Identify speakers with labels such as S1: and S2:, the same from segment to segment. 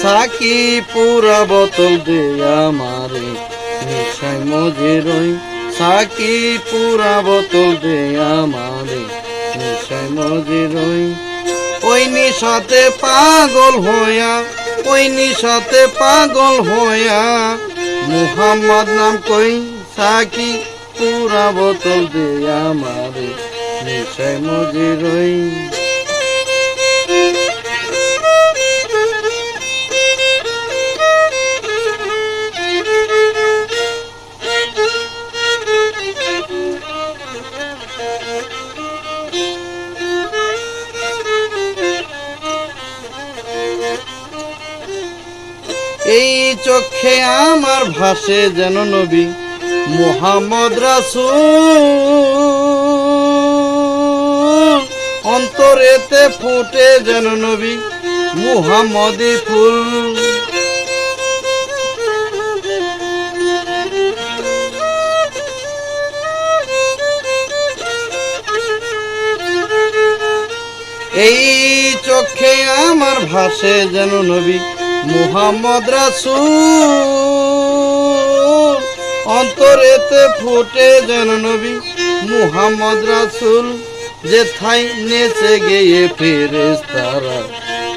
S1: Psaki পুরা বোতল দে আমারে নেশায় মজে রই। সাকি পুরা বোতল দে আমারে নেশায় মজে রই। ওই নিশাতে পাগল হইয়া, ওই নিশাতে পাগল হইয়া মুহাম্মদ নাম কই। সাকি পুরা বোতল দে আমারে নেশায় মজে রই। এই চোখে আমার ভাসে যেন নবী মুহাম্মদ রাসূল। অন্তরেতে ফুটে যেন নবী মুহাম্মদি ফুল। এই চোখে আমার ভাসে যেন নবী মুহাম্মদ রাসূল। অন্তরেতে ফুটে যেন নবী মুহাম্মদ রাসূল। যেথায় নেচে গিয়ে ফেরেশতারা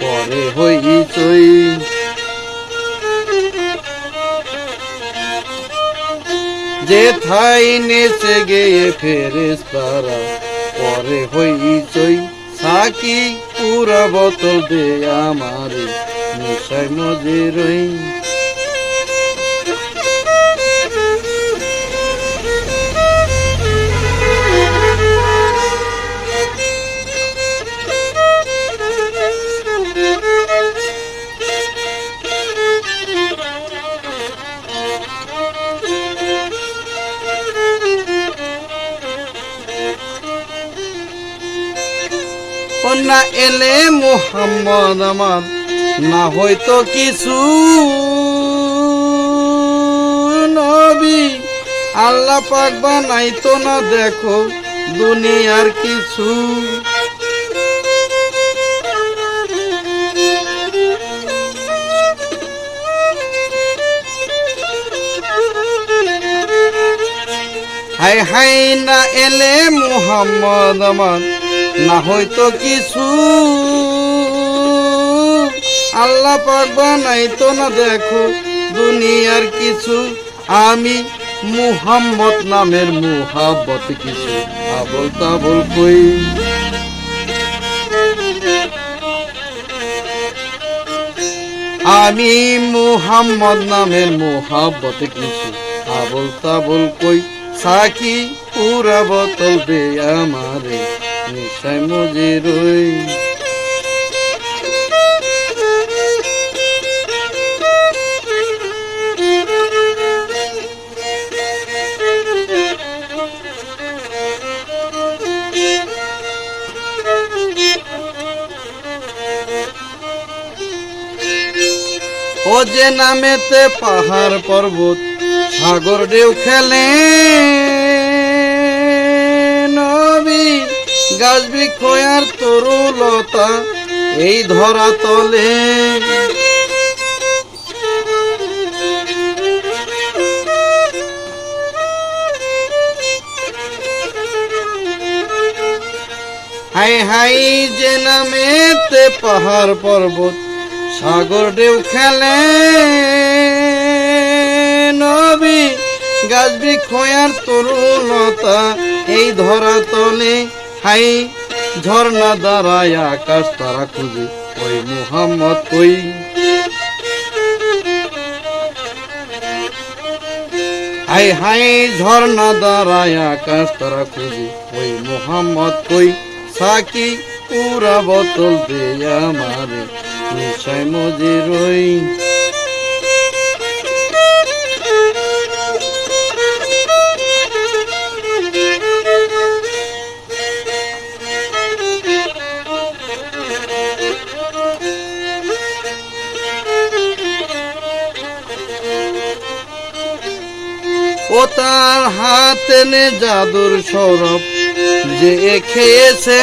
S1: পরে হইচই। যেথায় নেচে গিয়ে ফেরেশতারা পরে হইচই। সাকি পুরা বোতল দে আমারে নেশায় মজে রই। না এলে মুহাম্মদ আমার না হয়তো কিছু। নবী আল্লাহ পাক বানাইতো না দেখো দুনিয়ার কিছু। হাই হাই না এলে মুহাম্মদ আমার না হয়তো কিছু। আল্লাহ পাক বানাইতো না দেখো দুনিয়ার কিছু। আমি মুহাম্মদ নামের মুহাব্বত কিছু আবল তাবল কই। আমি মুহাম্মদ নামের মুহাব্বত কিছু আবল তাবল কই। সাকি পুরা বোতল দে আমারে নেশায় মজে রই। ও যে নামেতে পাহাড় পর্বত সাগর ঢেউ খেলে। নবী গাছ বৃক্ষ আর তরুলতা এই ধরা তলে। হাই হাই যে নামেতে পাহাড় পর্বত সাগর ঢেউ খেলে। নবী গাছ বৃক্ষ আর তরুলতা এই ধরা তলে। হাই ঝর্ণা দাঁড়ায় আকাশ তারা খুঁজে ওই মুহাম্মদ কই। হাই হাই ঝর্ণা দাঁড়ায় আকাশ তারা খুঁজে ওই মুহাম্মদ কই। সাকি পুরা বোতল দে আমারে নেশায় মজে রই। ও তার হাতে নে জাদুর সরব যে খেয়েছে।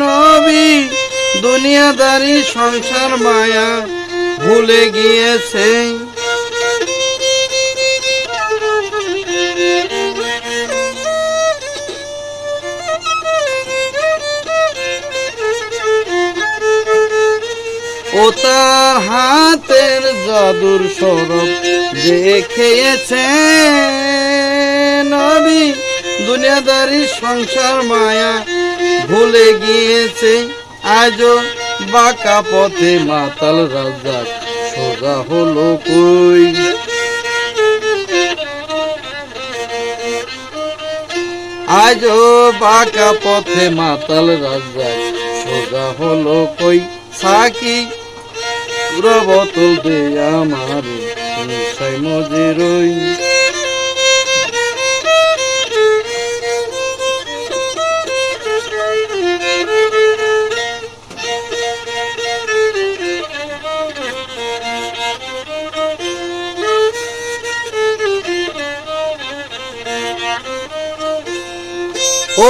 S1: নবী দুনিয়াদারি সংসার মায়া ভুলে গিয়েছে। ও তার হাতের জাদুর সরব যে খেয়েছে নবী, দুনিয়াদারি সংসার মায়া ভুলে গিয়েছে। আজও বাঁকা পথে মাতাল রাজ্জাক সোজা হলো কই। আজও বাঁকা পথে মাতাল রাজ্জাক সোজা হলো কই। সাকি পুরা বোতল দে আমারে নেশায় মজে রই।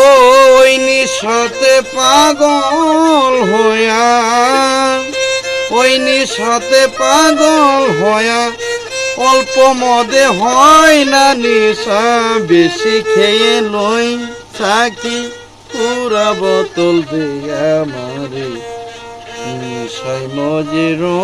S1: ওই নিশাতে পাগল হইয়া, ওই নিশাতে পাগল হইয়া অল্প মদে হয় না নিশা, বেশি খেয়ে লই। সাকি পুরা বোতল দে আমারে নেশায় মজে রই।